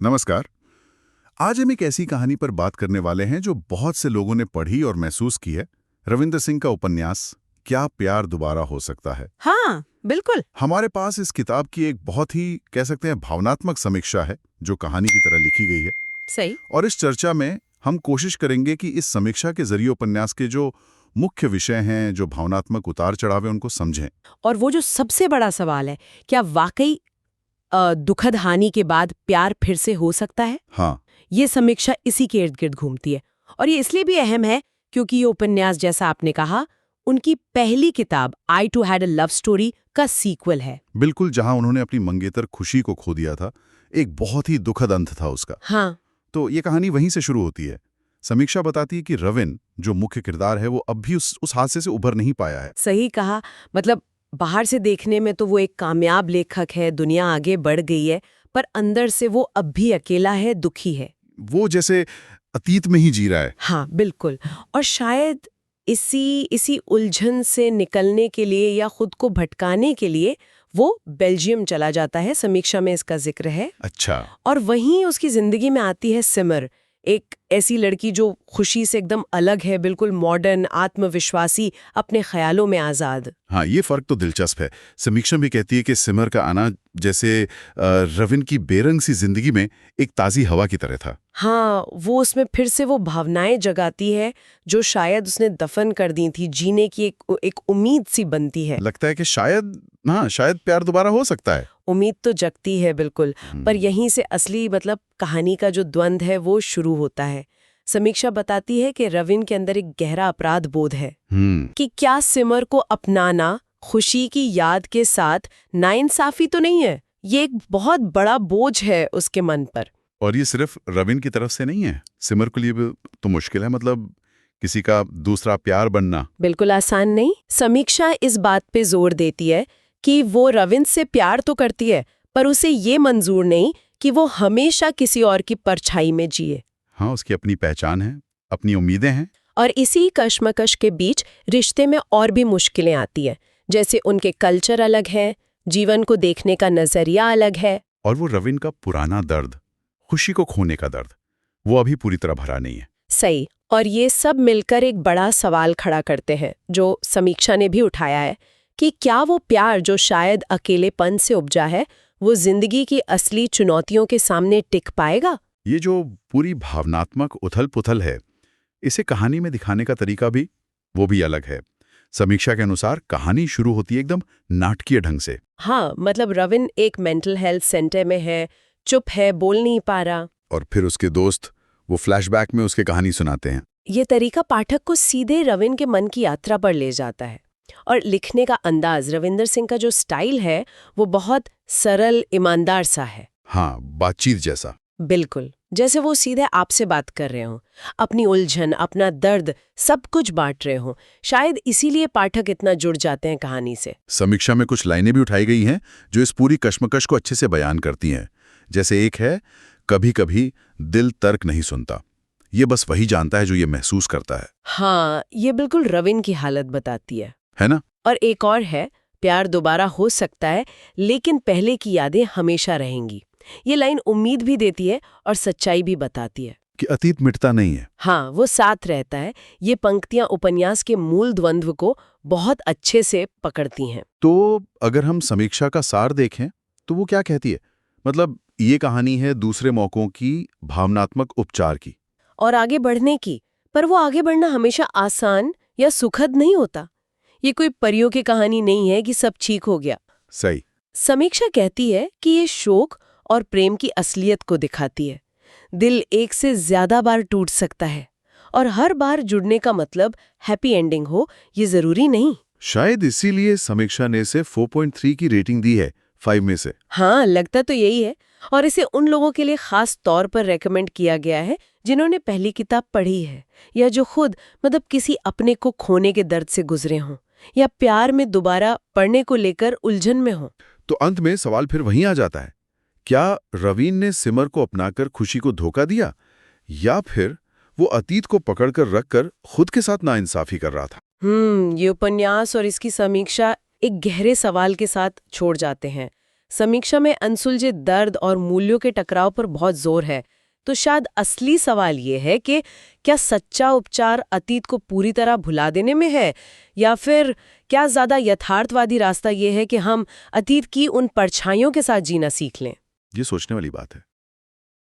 नमस्कार। आज हम एक ऐसी कहानी पर बात करने वाले हैं जो बहुत से लोगों ने पढ़ी और महसूस की है। रविंद्र सिंह का उपन्यास क्या प्यार दोबारा हो सकता है। हाँ, बिल्कुल। हमारे पास इस किताब की एक बहुत ही कह सकते हैं भावनात्मक समीक्षा है जो कहानी की तरह लिखी गई है। सही। और इस चर्चा में हम कोशिश करेंगे कि इस समीक्षा के जरिए उपन्यास के जो मुख्य विषय हैं, जो भावनात्मक उतार चढ़ाव हैं, उनको समझें। और वो जो सबसे बड़ा सवाल है, क्या वाकई दुखद हानि के बाद प्यार फिर से हो सकता है? हाँ, ये समीक्षा इसी के इर्द गिर्द घूमती है। और ये इसलिए भी अहम है क्योंकि ये उपन्यास, जैसा आपने कहा, उनकी पहली किताब I too had a love story का सीक्वल है। बिल्कुल। जहां उन्होंने अपनी मंगेतर खुशी को खो दिया था, एक बहुत ही दुखद अंत था उसका। हाँ, तो ये कहानी वहीं से शुरू होती है। समीक्षा बताती है कि रविन, जो मुख्य किरदार है, वो अब भी उस हादसे से उभर नहीं पाया है। सही कहा। मतलब बाहर से देखने में तो वो एक कामयाब लेखक है, दुनिया आगे बढ़ गई है, पर अंदर से वो अब भी अकेला है, दुखी है। वो जैसे अतीत में ही जी रहा है। हाँ, बिल्कुल। और शायद इसी उलझन से निकलने के लिए या खुद को भटकाने के लिए वो बेल्जियम चला जाता है। समीक्षा में इसका जिक्र है। अच्छा। और वहीं उसकी जिंदगी में आती है सिमर, एक ऐसी लड़की जो खुशी से एकदम अलग है, बिल्कुल मॉडर्न, आत्मविश्वासी, अपने ख्यालों में आजाद। हाँ, ये फर्क तो दिलचस्प है। समीक्षा भी कहती है कि सिमर का आना जैसे रविन की बेरंग सी जिंदगी में एक ताज़ी हवा की तरह था। हाँ, वो उसमें फिर से वो भावनाएं जगाती है जो शायद उसने दफन कर दी थी। जीने की एक उम्मीद सी बनती है। लगता है कि शायद प्यार दोबारा हो सकता है। उम्मीद तो जगती है, बिल्कुल। पर यहीं से असली मतलब कहानी का जो द्वंद्व है वो शुरू होता है। समीक्षा बताती है कि रविन के अंदर एक गहरा अपराध बोध है कि क्या सिमर को अपनाना खुशी की याद के साथ नाइंसाफी तो नहीं है। ये एक बहुत बड़ा बोझ है उसके मन पर। और ये सिर्फ रविन की तरफ से नहीं है, सिमर के लिए भी तो मुश्किल है। मतलब किसी का दूसरा प्यार बनना बिल्कुल आसान नहीं। समीक्षा इस बात पे जोर देती है कि वो रविन से प्यार तो करती है, पर उसे ये मंजूर नहीं कि वो हमेशा किसी और की परछाई में जिए। हाँ, उसकी अपनी पहचान है, अपनी उम्मीदें हैं। और इसी कश्मकश के बीच रिश्ते में और भी मुश्किलें आती हैं, जैसे उनके कल्चर अलग है, जीवन को देखने का नजरिया अलग है। और वो रविन का पुराना दर्द, खुशी को खोने का दर्द, वो अभी पूरी तरह भरा नहीं है। सही। और ये सब मिलकर एक बड़ा सवाल खड़ा करते हैं जो समीक्षा ने भी उठाया है कि क्या वो प्यार जो शायद अकेलेपन से उपजा है, वो जिंदगी की असली चुनौतियों के सामने टिक पाएगा। ये जो पूरी भावनात्मक उथल-पुथल है, इसे कहानी में दिखाने का तरीका भी वो भी अलग है। समीक्षा के अनुसार कहानी शुरू होती है एकदम नाटकीय ढंग से। हाँ, मतलब रविन एक मेंटल हेल्थ सेंटर में है, चुप है, बोल नहीं पा रहा। और फिर उसके दोस्त वो फ्लैशबैक में उसके कहानी सुनाते हैं। ये तरीका पाठक को सीधे रविन के मन की यात्रा पर ले जाता है। और लिखने का अंदाज, रविंदर सिंह का जो स्टाइल है, वो बहुत सरल, ईमानदार सा है। हाँ, बातचीत जैसा। बिल्कुल, जैसे वो सीधे आपसे बात कर रहे हों, अपनी उलझन, अपना दर्द, सब कुछ बांट रहे हों। शायद इसीलिए पाठक इतना जुड़ जाते हैं कहानी से। समीक्षा में कुछ लाइनें भी उठाई गई हैं जो इस पूरी कश्मकश को अच्छे से बयान करती हैं। जैसे एक है, कभी कभी दिल तर्क नहीं सुनता, ये बस वही जानता है जो ये महसूस करता है। हाँ, ये बिल्कुल रविन की हालत बताती है ना? और एक और है, प्यार दोबारा हो सकता है लेकिन पहले की यादें हमेशा रहेंगी। ये लाइन उम्मीद भी देती है और सच्चाई भी बताती है कि अतीत मिटता नहीं है। हाँ, वो साथ रहता है। ये पंक्तियां उपन्यास के मूल द्वंद्व को बहुत अच्छे से पकड़ती हैं। तो अगर हम समीक्षा का सार देखें तो वो क्या कहती है? मतलब ये कहानी है दूसरे मौकों की भावनात्मक उपचार की और आगे बढ़ने की। पर वो आगे बढ़ना हमेशा आसान या सुखद नहीं होता। ये कोई परियों की कहानी नहीं है कि सब ठीक हो गया। सही। समीक्षा कहती है कि ये शोक और प्रेम की असलियत को दिखाती है। दिल एक से ज्यादा बार टूट सकता है और हर बार जुड़ने का मतलब हैप्पी एंडिंग हो, ये जरूरी नहीं। शायद इसीलिए समीक्षा ने इसे 4.3 की रेटिंग दी है 5 में से। हाँ, लगता तो यही है। और इसे उन लोगों के लिए खास तौर पर रेकमेंड किया गया है जिन्होंने पहली किताब पढ़ी है, या जो खुद मतलब किसी अपने को खोने के दर्द से गुजरे हों, या प्यार में दोबारा पढ़ने को लेकर उलझन में हों। तो अंत में सवाल फिर वहीं आ जाता है, क्या रवीन ने सिमर को अपनाकर खुशी को धोखा दिया, या फिर वो अतीत को पकड़कर रखकर खुद के साथ नाइंसाफी कर रहा था? ये उपन्यास और इसकी समीक्षा एक गहरे सवाल के साथ छोड़ जाते हैं। समीक्षा में अनसुलझे दर्द और मूल्यों के टकराव पर बहुत जोर है। तो शायद असली सवाल ये है कि क्या सच्चा उपचार अतीत को पूरी तरह भुला देने में है, या फिर क्या ज़्यादा यथार्थवादी रास्ता ये है कि हम अतीत की उन परछाइयों के साथ जीना सीख लें। ये सोचने वाली बात है।